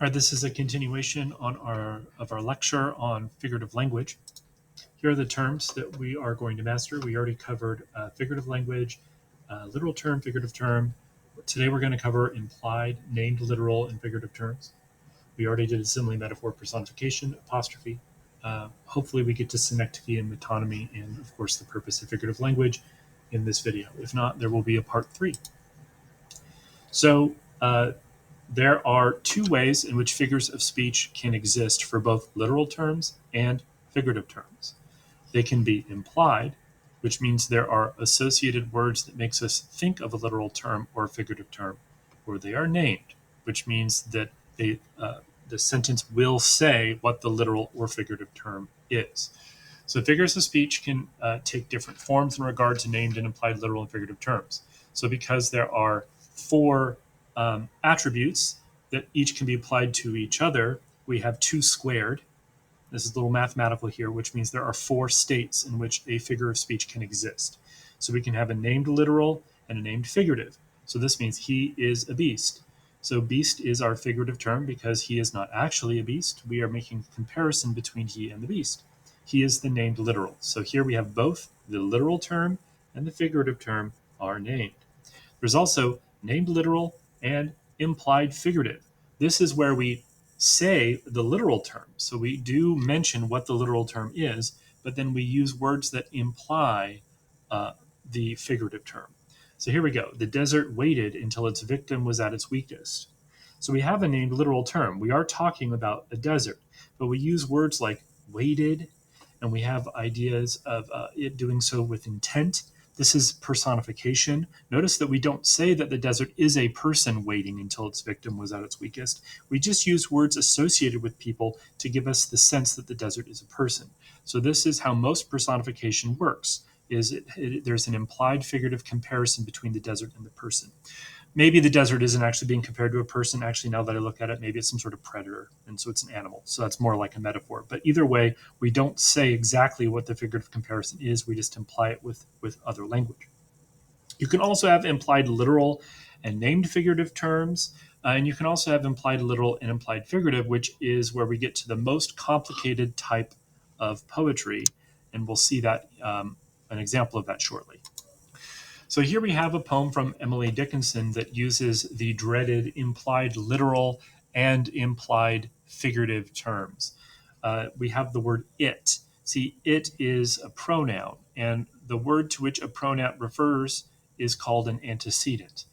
All right, this is a continuation of our lecture on figurative language. Here are the terms that we are going to master. We already covered figurative language, literal term, figurative term. Today we're going to cover implied, named, literal, and figurative terms. We already did simile, metaphor, personification, apostrophe. Hopefully we get to synecdoche and metonymy and, of course, the purpose of figurative language in this video. If not, there will be a part 3. So there are two ways in which figures of speech can exist for both literal terms and figurative terms. They can be implied, which means there are associated words that makes us think of a literal term or a figurative term, or they are named, which means that the sentence will say what the literal or figurative term is. So figures of speech can take different forms in regard to named and implied literal and figurative terms. So because there are 4 attributes that each can be applied to each other, we have 2 squared. This is a little mathematical here, which means there are 4 states in which a figure of speech can exist. So we can have a named literal and a named figurative. So this means he is a beast. So beast is our figurative term because he is not actually a beast. We are making a comparison between he and the beast. He is the named literal. So here we have both the literal term and the figurative term are named. There's also named literal and implied figurative. This is where we say the literal term. So we do mention what the literal term is, but then we use words that imply the figurative term. So here we go. The desert waited until its victim was at its weakest. So we have a named literal term. We are talking about a desert, but we use words like waited, and we have ideas of it doing so with intent. This is personification. Notice that we don't say that the desert is a person waiting until its victim was at its weakest. We just use words associated with people to give us the sense that the desert is a person. So this is how most personification works, there's an implied figurative comparison between the desert and the person. Maybe the desert isn't actually being compared to a person. Actually, now that I look at it, maybe it's some sort of predator, and so it's an animal. So that's more like a metaphor. But either way, we don't say exactly what the figurative comparison is. We just imply it with other language. You can also have implied literal and named figurative terms. And you can also have implied literal and implied figurative, which is where we get to the most complicated type of poetry. And we'll see that an example of that shortly. So here we have a poem from Emily Dickinson that uses the dreaded implied literal and implied figurative terms. We have the word it. See, it is a pronoun, and the word to which a pronoun refers is called an antecedent.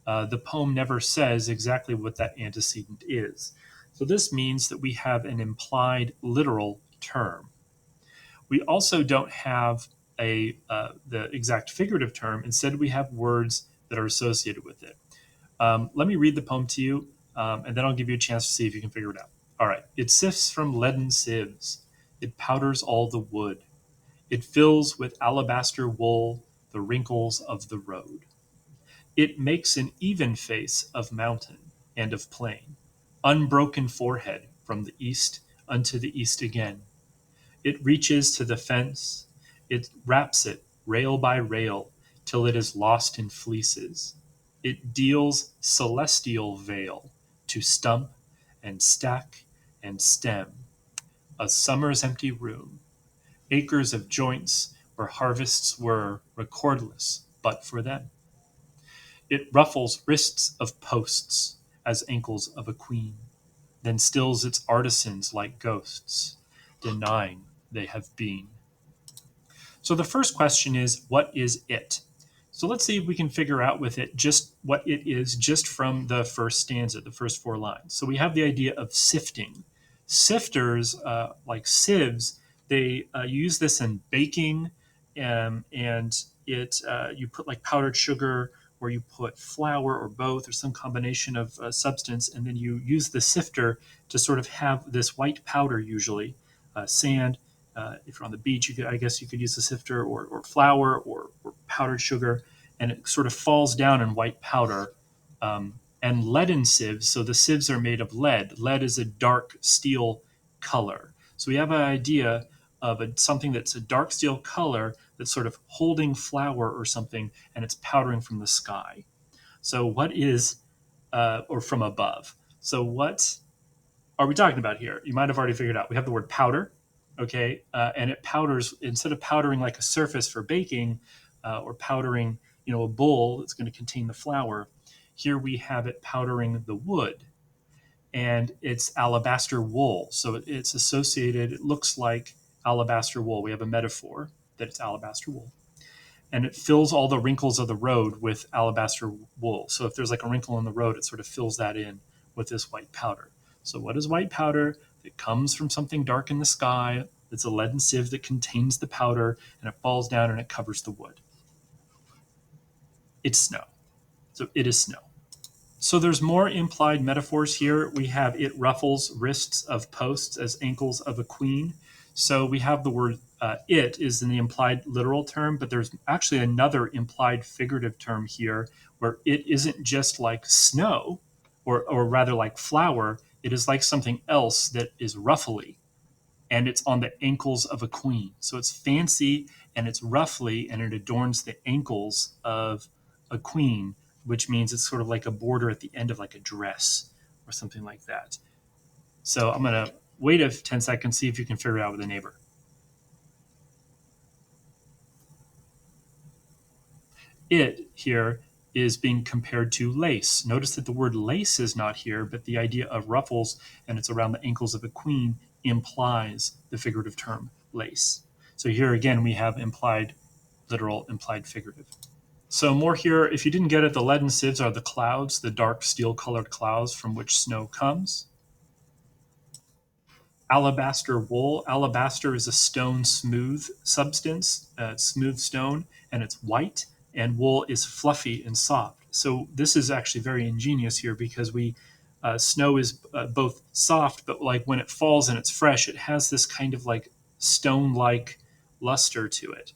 The poem never says exactly what that antecedent is. So this means that we have an implied literal term. We also don't have the exact figurative term. Instead, we have words that are associated with it. Let me read the poem to you, and then I'll give you a chance to see if you can figure it out. All right. It sifts from leaden sieves. It powders all the wood. It fills with alabaster wool the wrinkles of the road. It makes an even face of mountain and of plain, unbroken forehead from the east unto the east again. It reaches to the fence. It wraps it rail by rail till it is lost in fleeces. It deals celestial veil to stump and stack and stem. A summer's empty room, acres of joints where harvests were recordless but for them. It ruffles wrists of posts as ankles of a queen, then stills its artisans like ghosts, denying they have been. So the first question is, what is it? So let's see if we can figure out with it just what it is just from the first stanza, the first 4 lines. So we have the idea of sifting. Sifters, like sieves, they use this in baking, and you put like powdered sugar, or you put flour or both, or some combination of substance, and then you use the sifter to sort of have this white powder, usually sand. If you're on the beach, I guess you could use a sifter, or flour, or powdered sugar, and it sort of falls down in white powder. And leaden sieves, so the sieves are made of lead. Lead is a dark steel color. So we have an idea of something that's a dark steel color that's sort of holding flour or something, and it's powdering from the sky. So what is, or from above. So what are we talking about here? You might have already figured out. We have the word powder, okay, and it powders, instead of powdering like a surface for baking or powdering, a bowl that's going to contain the flour. Here we have it powdering the wood, and it's alabaster wool. So it's associated, it looks like alabaster wool. We have a metaphor that it's alabaster wool. And it fills all the wrinkles of the road with alabaster wool. So if there's like a wrinkle in the road, it sort of fills that in with this white powder. So what is white powder? It comes from something dark in the sky. It's a leaden sieve that contains the powder, and it falls down and it covers the wood. It's snow. So it is snow. So there's more implied metaphors here. We have it ruffles wrists of posts as ankles of a queen. So we have the word it is in the implied literal term, but there's actually another implied figurative term here where it isn't just like snow or rather like flour. It is like something else that is ruffly, and it's on the ankles of a queen. So it's fancy and it's ruffly, and it adorns the ankles of a queen, which means it's sort of like a border at the end of like a dress or something like that. So I'm going to wait 10 seconds, see if you can figure it out with a neighbor. It here is being compared to lace. Notice that the word lace is not here, but the idea of ruffles and it's around the ankles of a queen implies the figurative term lace. So here again, we have implied literal, implied figurative. So more here, if you didn't get it, the leaden sieves are the clouds, the dark steel-colored clouds from which snow comes. Alabaster wool. Alabaster is a stone smooth substance, smooth stone, and it's white, and wool is fluffy and soft. So this is actually very ingenious here because snow is both soft, but like when it falls and it's fresh, it has this kind of like stone-like luster to it,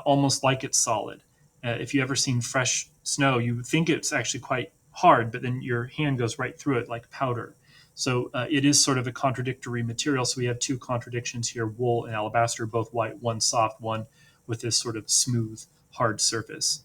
almost like it's solid. If you ever seen fresh snow, you think it's actually quite hard, but then your hand goes right through it like powder. So it is sort of a contradictory material. So we have two contradictions here, wool and alabaster, both white, one soft, one with this sort of smooth, hard surface.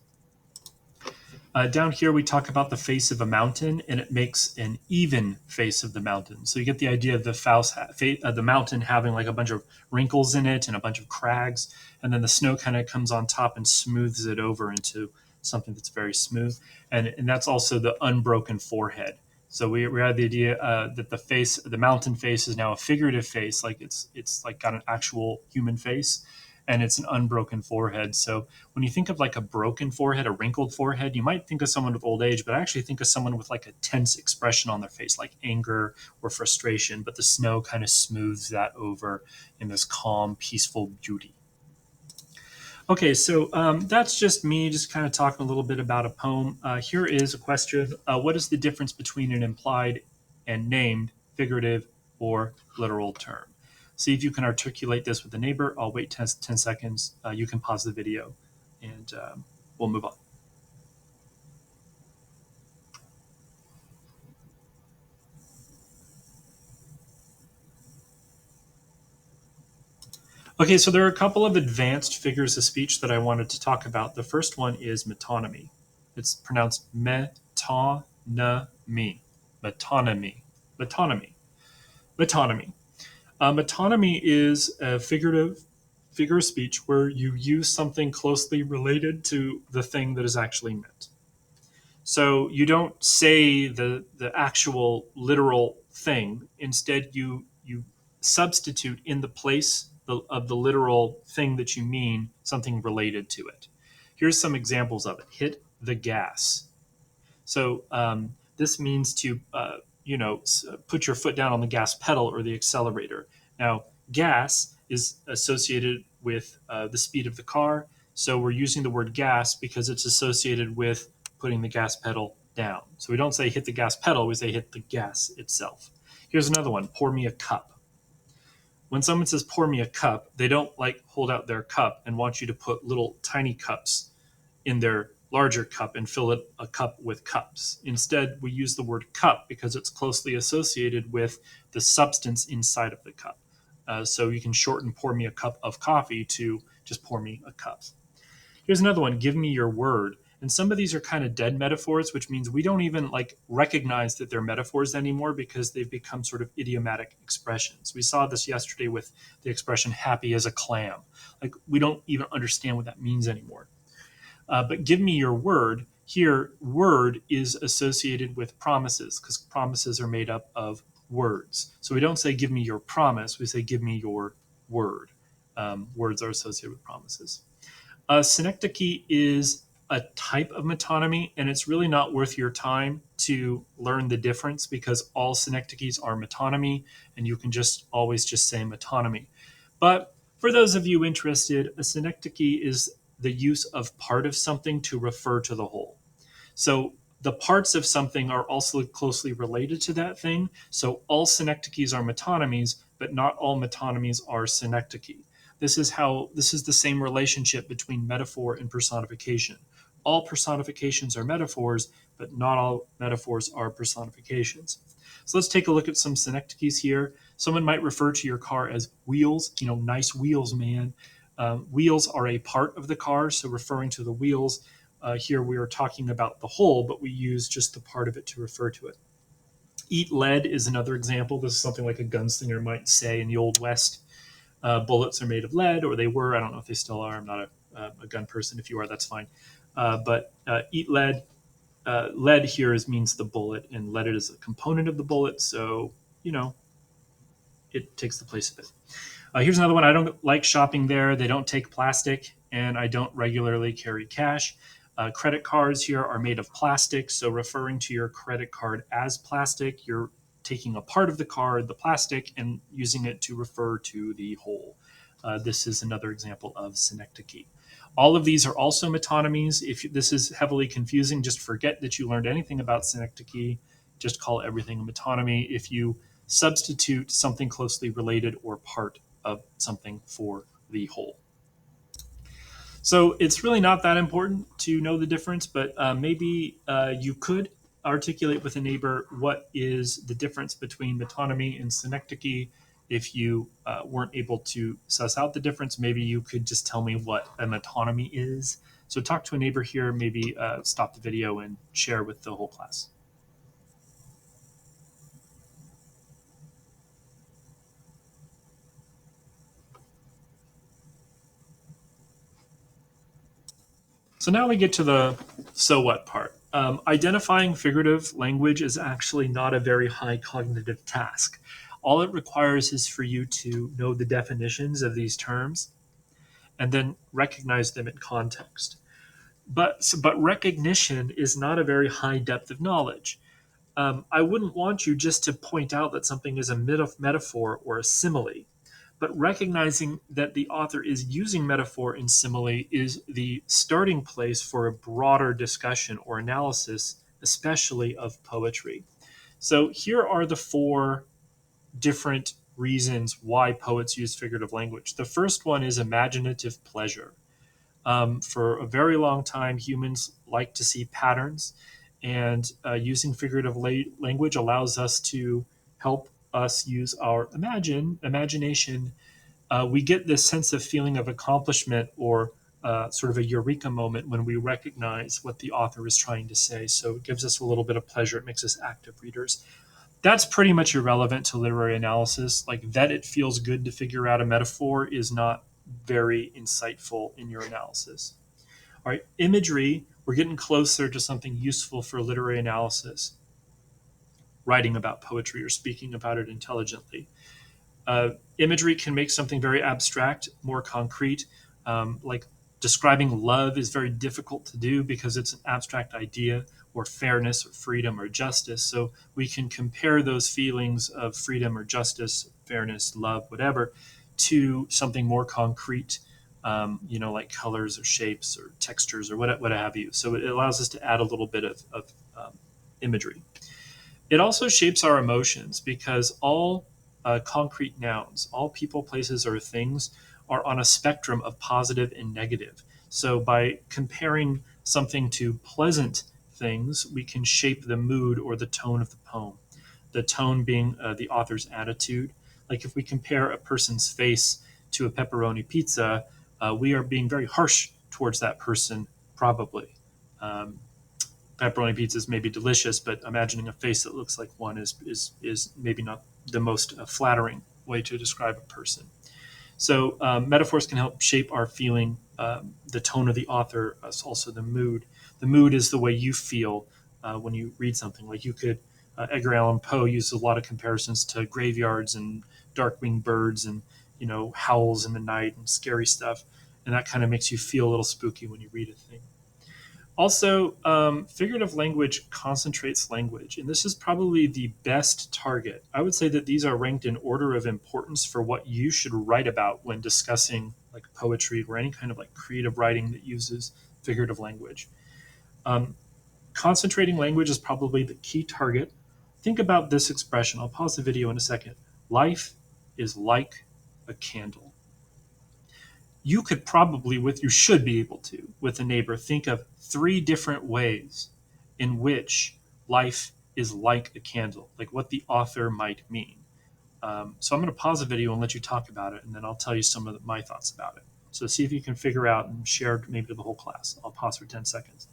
Down here, we talk about the face of a mountain, and it makes an even face of the mountain. So you get the idea of the mountain having like a bunch of wrinkles in it and a bunch of crags, and then the snow kind of comes on top and smooths it over into something that's very smooth. And that's also the unbroken forehead. So we had the idea that the mountain face is now a figurative face, like it's like got an actual human face, and it's an unbroken forehead. So when you think of like a broken forehead, a wrinkled forehead, you might think of someone with old age, but I actually think of someone with like a tense expression on their face, like anger or frustration. But the snow kind of smooths that over in this calm, peaceful beauty. Okay, so that's just me just kind of talking a little bit about a poem. Here is a question. What is the difference between an implied and named, figurative, or literal term? See if you can articulate this with a neighbor. I'll wait 10 seconds. You can pause the video, and we'll move on. Okay, so there are a couple of advanced figures of speech that I wanted to talk about. The first one is metonymy. It's pronounced metonymy. Metonymy. Metonymy. Metonymy. Metonymy is a figure of speech where you use something closely related to the thing that is actually meant. So you don't say the actual literal thing. Instead, you substitute in the place of the literal thing that you mean something related to it. Here's some examples of it. Hit the gas. So this means to put your foot down on the gas pedal or the accelerator. Now, gas is associated with the speed of the car. So we're using the word gas because it's associated with putting the gas pedal down. So we don't say hit the gas pedal, we say hit the gas itself. Here's another one, pour me a cup. When someone says pour me a cup, they don't like hold out their cup and want you to put little tiny cups in their larger cup and fill it a cup with cups. Instead, we use the word cup because it's closely associated with the substance inside of the cup. So you can shorten pour me a cup of coffee to just pour me a cup. Here's another one, give me your word. And some of these are kind of dead metaphors, which means we don't even like recognize that they're metaphors anymore because they've become sort of idiomatic expressions. We saw this yesterday with the expression happy as a clam. Like we don't even understand what that means anymore. But give me your word. Here, word is associated with promises because promises are made up of words. So we don't say give me your promise, we say give me your word. Words are associated with promises. Synecdoche is a type of metonymy, and it's really not worth your time to learn the difference because all synecdoches are metonymy, and you can just always just say metonymy. But for those of you interested, a synecdoche is the use of part of something to refer to the whole. So the parts of something are also closely related to that thing. So all synecdoches are metonymies, but not all metonymies are synecdoche. This is the same relationship between metaphor and personification. All personifications are metaphors, but not all metaphors are personifications. So let's take a look at some synecdoches here. Someone might refer to your car as wheels, nice wheels, man. Wheels are a part of the car, so referring to the wheels. Here we are talking about the whole, but we use just the part of it to refer to it. Eat lead is another example. This is something like a gunslinger might say in the Old West. Bullets are made of lead, or they were. I don't know if they still are. I'm not a gun person. If you are, that's fine. But eat lead. Lead here means the bullet, and lead is a component of the bullet, so it takes the place of it. Here's another one. I don't like shopping there. They don't take plastic, and I don't regularly carry cash. Credit cards here are made of plastic, so referring to your credit card as plastic, you're taking a part of the card, the plastic, and using it to refer to the whole. This is another example of synecdoche. All of these are also metonymies. If this is heavily confusing, just forget that you learned anything about synecdoche. Just call everything a metonymy if you substitute something closely related or part of something for the whole. So it's really not that important to know the difference, but maybe you could articulate with a neighbor what is the difference between metonymy and synecdoche. If you weren't able to suss out the difference, maybe you could just tell me what a metonymy is. So talk to a neighbor here, maybe stop the video and share with the whole class. So now we get to the so what part. Identifying figurative language is actually not a very high cognitive task. All it requires is for you to know the definitions of these terms and then recognize them in context. But recognition is not a very high depth of knowledge. I wouldn't want you just to point out that something is a metaphor or a simile, but recognizing that the author is using metaphor and simile is the starting place for a broader discussion or analysis, especially of poetry. So here are the four different reasons why poets use figurative language. The first one is imaginative pleasure. For a very long time, humans like to see patterns, and using figurative language allows us to help us use our imagination. We get this sense of feeling of accomplishment or sort of a eureka moment when we recognize what the author is trying to say. So it gives us a little bit of pleasure. It makes us active readers. That's pretty much irrelevant to literary analysis. Like that, it feels good to figure out a metaphor is not very insightful in your analysis. All right, imagery, we're getting closer to something useful for literary analysis, writing about poetry or speaking about it intelligently. Imagery can make something very abstract more concrete. Like describing love is very difficult to do because it's an abstract idea, or fairness or freedom or justice. So we can compare those feelings of freedom or justice, fairness, love, whatever, to something more concrete, like colors or shapes or textures or what have you. So it allows us to add a little bit of imagery. It also shapes our emotions because all concrete nouns, all people, places, or things are on a spectrum of positive and negative. So by comparing something to pleasant things, we can shape the mood or the tone of the poem. The tone being the author's attitude. Like if we compare a person's face to a pepperoni pizza, we are being very harsh towards that person, probably. Pepperoni pizzas may be delicious, but imagining a face that looks like one is maybe not the most flattering way to describe a person. So metaphors can help shape our feeling, the tone of the author, also the mood. The mood is the way you feel when you read something. Like you could, Edgar Allan Poe uses a lot of comparisons to graveyards and dark-winged birds and howls in the night and scary stuff, and that kind of makes you feel a little spooky when you read a thing. Also, figurative language concentrates language, and this is probably the best target. I would say that these are ranked in order of importance for what you should write about when discussing like poetry or any kind of like creative writing that uses figurative language. Um, Concentrating language is probably the key target. Think about this expression. I'll pause the video in a second. Life is like a candle. You could probably, you should be able to, with a neighbor, think of 3 different ways in which life is like a candle, like what the author might mean. So I'm going to pause the video and let you talk about it, and then I'll tell you some of my thoughts about it. So see if you can figure out and share maybe to the whole class. I'll pause for 10 seconds.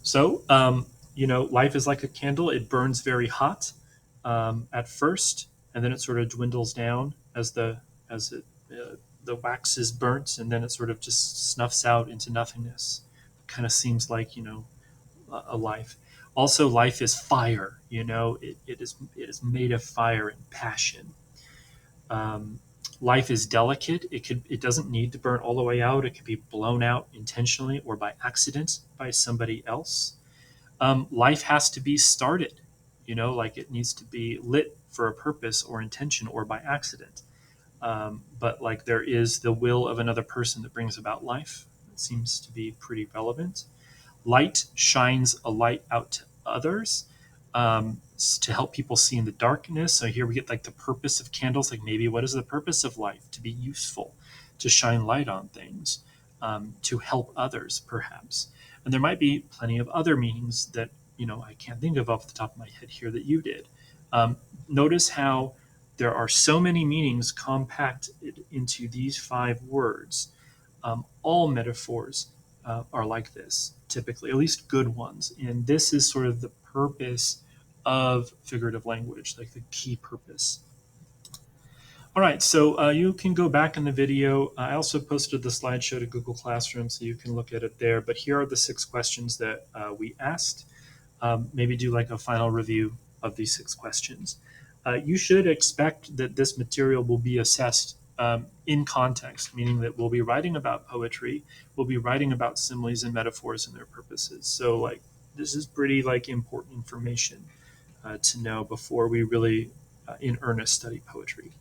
So, life is like a candle. It burns very hot at first, and then it sort of dwindles down as the wax is burnt, and then it sort of just snuffs out into nothingness. Kind of seems like a life. Also, life is fire. It is made of fire and passion. Um, Life is delicate. It doesn't need to burn all the way out. It can be blown out intentionally or by accident by somebody else. Life has to be started, like it needs to be lit for a purpose or intention or by accident. But like there is the will of another person that brings about life. It seems to be pretty relevant. Light shines a light out to others, to help people see in the darkness. So here we get like the purpose of candles. Like maybe what is the purpose of life? To be useful, to shine light on things, to help others, perhaps. And there might be plenty of other meanings that I can't think of off the top of my head here that you did. Notice how there are so many meanings compacted into these 5 words. All metaphors are like this, typically, at least good ones. And this is sort of the purpose of figurative language, like the key purpose. All right, so you can go back in the video. I also posted the slideshow to Google Classroom, so you can look at it there. But here are the 6 questions that we asked. Maybe do like a final review of these 6 questions. You should expect that this material will be assessed in context, meaning that we'll be writing about poetry, we'll be writing about similes and metaphors and their purposes. So like this is pretty like important information to know before we really in earnest study poetry.